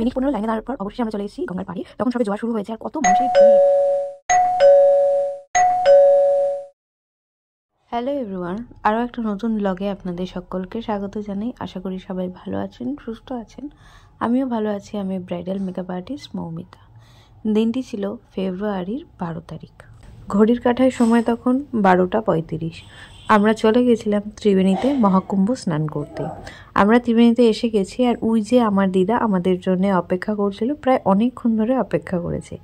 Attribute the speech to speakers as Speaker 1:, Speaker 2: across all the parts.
Speaker 1: Minute 15 লাইনে দাঁড়ানোর পর অবশ্যই আমরা চলে এসেছি গঙ্গার পাড়ে। তখন সবে জোয়ার শুরু হয়েছে আর কত মানুষের ভিড়। হ্যালো এভরিওয়ান, আরও একটা নতুন ব্লগে আপনাদের সকলকে স্বাগত জানাই। আশা করি সবাই ভালো আছেন, সুস্থ আছেন। আমিও ভালো আছি। আমি ব্রাইডাল মেকআপ আর্টিস্ট মৌমিতা। দিনটি ছিল ফেব্রুয়ারির 12 তারিখ। ঘড়ির কাঁটায় সময় তখন 12টা 35। আমরা চলে গেছিলাম ত্রিবেণীতে মহাকুম্ভ স্নান করতে। আমরা ত্রিবেণীতে এসে গেছি আর ওই যে আমার দিদা আমাদের জন্য অপেক্ষা করছিল, প্রায় অনেকক্ষণ ধরে অপেক্ষা করেছে।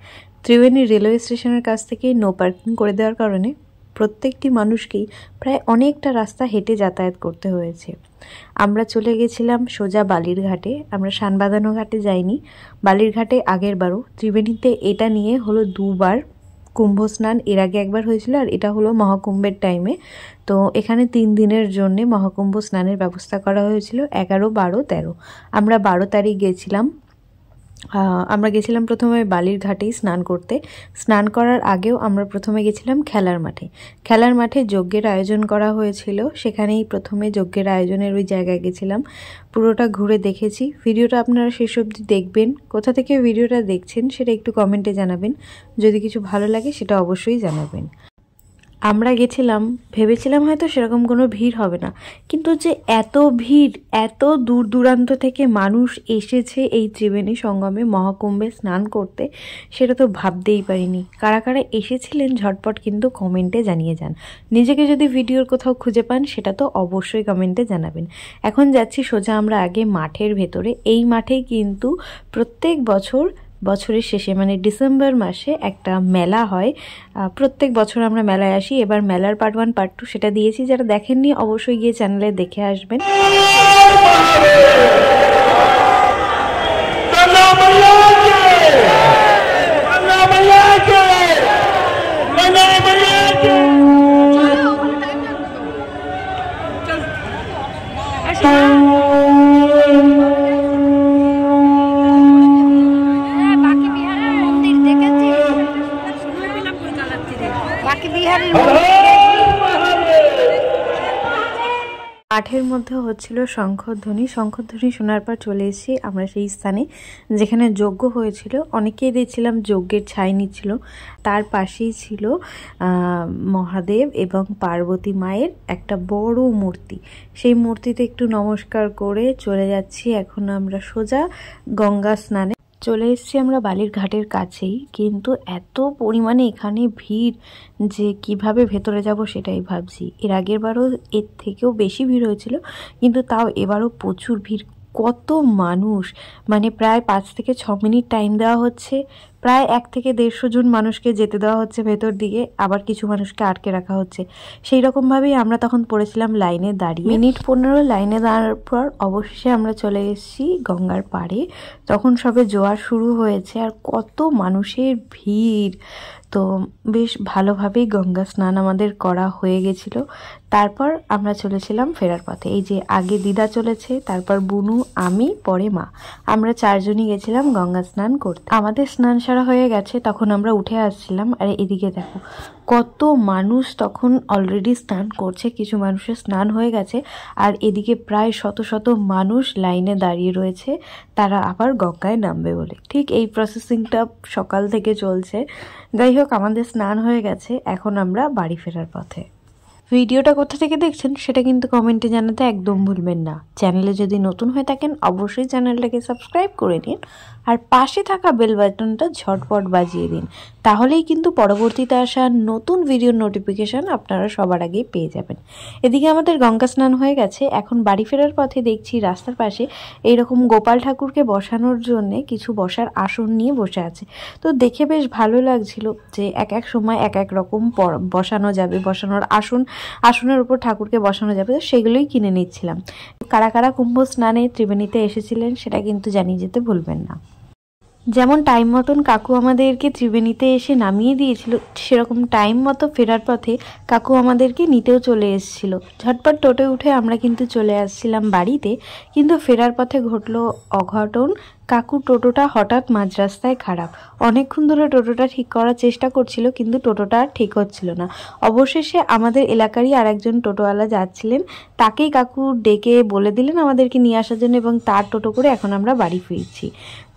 Speaker 1: ত্রিবেণী রেলওয়ে স্টেশনের কাছ থেকে নো পার্কিং করে দেওয়ার কারণে প্রত্যেকটি মানুষকেই প্রায় অনেকটা রাস্তা হেঁটে যাতায়াত করতে হয়েছে। আমরা চলে গেছিলাম সোজা বালির ঘাটে। আমরা শানবাঁধানো ঘাটে যাইনি, বালির ঘাটে আগের বারও। ত্রিবেণীতে এটা নিয়ে হলো দুবার কুম্ভ স্নান, এর আগে একবার হয়েছিল আর এটা হলো মহাকুম্ভের টাইমে। তো এখানে 3 দিনের জন্যে মহাকুম্ভ স্নানের ব্যবস্থা করা হয়েছিল, 11, 12, 13। আমরা 12 তারিখ গেছিলাম। আমরা গেছিলাম প্রথমে বালির ঘাটেই স্নান করতে। স্নান করার আগেও আমরা প্রথমে গেছিলাম খেলার মাঠে। খেলার মাঠে যজ্ঞের আয়োজন করা হয়েছিল, সেখানেই প্রথমে যজ্ঞের আয়োজনের ওই জায়গায় গেছিলাম। পুরোটা ঘুরে দেখেছি। ভিডিওটা আপনারা শেষ অবধি দেখবেন। কোথা থেকে ভিডিওটা দেখছেন সেটা একটু কমেন্টে জানাবেন। যদি কিছু ভালো লাগে সেটা অবশ্যই জানাবেন। আমরা গেছিলাম, ভেবেছিলাম হয়তো সেরকম কোনো ভিড় হবে না, কিন্তু যে এত ভিড়, এত দূর দূরান্ত থেকে মানুষ এসেছে এই ত্রিবেণী সঙ্গমে মহাকুম্ভে স্নান করতে, সেটা তো ভাবতেই পারিনি। কারা কারা এসেছিলেন ঝটপট কিন্তু কমেন্টে জানিয়ে যান। নিজেকে যদি ভিডিওর কোথাও খুঁজে পান সেটা তো অবশ্যই কমেন্টে জানাবেন। এখন যাচ্ছি সোজা আমরা আগে মাঠের ভেতরে। এই মাঠেই কিন্তু প্রত্যেক বছরের শেষে মানে ডিসেম্বর মাসে একটা মেলা হয়। প্রত্যেক বছর আমরা মেলায় আসি। এবার মেলার পার্ট 1 পার্ট 2 সেটা দিয়েছি, যারা দেখেননি অবশ্যই গিয়ে চ্যানেলে দেখে আসবেন। মাঠের মধ্যে হচ্ছিল শঙ্খধ্বনি। শঙ্খধ্বনি শোনার পর চলে এসেছি আমরা সেই স্থানে যেখানে যজ্ঞ হয়েছিল। অনেকেই দেখছিলাম যজ্ঞের ছাই নিচ্ছিল। তার পাশেই ছিল মহাদেব এবং পার্বতী মায়ের একটা বড় মূর্তি। সেই মূর্তিতে একটু নমস্কার করে চলে যাচ্ছি এখন আমরা সোজা গঙ্গা স্নানে। চলে এসেছি আমরা বালির ঘাটের কাছেই, কিন্তু এত পরিমাণে এখানে ভিড় যে কিভাবে ভেতরে যাব সেটাই ভাবছি। এর আগের বারও এর থেকেও বেশি ভিড় হয়েছিল, কিন্তু তাও এবারও প্রচুর ভিড়। কত মানুষ, মানে প্রায় 5 থেকে 6 মিনিট টাইম দেওয়া হচ্ছে। প্রায় 1 থেকে 150 জন মানুষকে যেতে দেওয়া হচ্ছে ভেতর দিকে, আবার কিছু মানুষকে আটকে রাখা হচ্ছে। সেই রকমভাবেই আমরা তখন পড়েছিলাম লাইনে দাঁড়িয়ে। মিনিট 15 লাইনে দাঁড়ানোর পর অবশেষে আমরা চলে এসেছি গঙ্গার পাড়ে। তখন সবে জোয়ার শুরু হয়েছে আর কত মানুষের ভিড়। তো বেশ ভালোভাবেই গঙ্গা স্নান আমাদের করা হয়ে গেছিল। তারপর আমরা চলেছিলাম ফেরার পথে। এই যে আগে দিদা চলেছে, তারপর বুনু, আমি, পরে মা। আমরা 4 জনই গেছিলাম গঙ্গা স্নান করতে। আমাদের স্নান সারা হয়ে গেছে, তখন আমরা উঠে আসছিলাম। আর এদিকে দেখো কত মানুষ তখন অলরেডি স্নান করছে, কিছু মানুষের স্নান হয়ে গেছে। আর এদিকে প্রায় শত শত মানুষ লাইনে দাঁড়িয়ে রয়েছে, তারা আবার গঙ্গায় নামবে বলে। ঠিক এই প্রসেসিংটা সকাল থেকে চলছে। যাই হোক, আমাদের স্নান হয়ে গেছে, এখন আমরা বাড়ি ফেরার পথে। ভিডিওটা কোথা থেকে দেখছেন সেটা কিন্তু কমেন্টে জানাতে একদম ভুলবেন না। চ্যানেলে যদি নতুন হয়ে থাকেন অবশ্যই চ্যানেলটাকে সাবস্ক্রাইব করে নিন আর পাশে থাকা বেল বাটনটা ঝটপট বাজিয়ে দিন, তাহলেই কিন্তু পরবর্তীতে আসা নতুন ভিডিওর নোটিফিকেশান আপনারা সবার আগেই পেয়ে যাবেন। এদিকে আমাদের গঙ্গা স্নান হয়ে গেছে। এখন বাড়ি ফেরার পথে দেখছি রাস্তার পাশে এইরকম গোপাল ঠাকুরকে বসানোর জন্যে কিছু বসার আসন নিয়ে বসে আছে। তো দেখে বেশ ভালো লাগছিল যে এক এক সময় এক এক রকম বসানো যাবে, বসানোর আসনের উপর ঠাকুরকে বসানো যাবে। তো সেগুলোই কিনে নিচ্ছিলাম। কারা কারা কুম্ভ স্নানে ত্রিবেণীতে এসেছিলেন সেটা কিন্তু জানিয়ে যেতে ভুলবেন না। যেমন টাইম মতন কাকু আমাদেরকে ত্রিবেণীতে এসে নামিয়ে দিয়েছিল, সেরকম টাইম মতো ফেরার পথে কাকু আমাদেরকে নিতেও চলে এসেছিল। ঝটপট টোটোয় উঠে আমরা কিন্তু চলে আসছিলাম বাড়িতে, কিন্তু ফেরার পথে ঘটলো অঘটন। কাকুর টোটোটা হঠাৎ মাঝ রাস্তায় খারাপ। অনেকক্ষণ ধরে টোটোটা ঠিক করার চেষ্টা করছিল, কিন্তু টোটোটা ঠিক হচ্ছিল না। অবশেষে আমাদের এলাকারই আর একজন টোটোওয়ালা যাচ্ছিলেন, তাকেই কাকু ডেকে বলে দিলেন আমাদেরকে নিয়ে আসার জন্য, এবং তার টোটো করে এখন আমরা বাড়ি ফিরছি।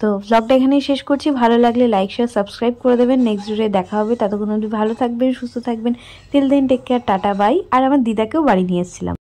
Speaker 1: তো ব্লগটা এখানেই শেষ করছি। ভালো লাগলে লাইক শেয়ার সাবস্ক্রাইব করে দেবেন। নেক্সট ভিডিওতে দেখা হবে। ততক্ষণ অবধি ভালো থাকবেন, সুস্থ থাকবেন। Till then take care, tata bye. আর আমার দিদাকেও বাড়ি নিয়ে এসেছিলাম।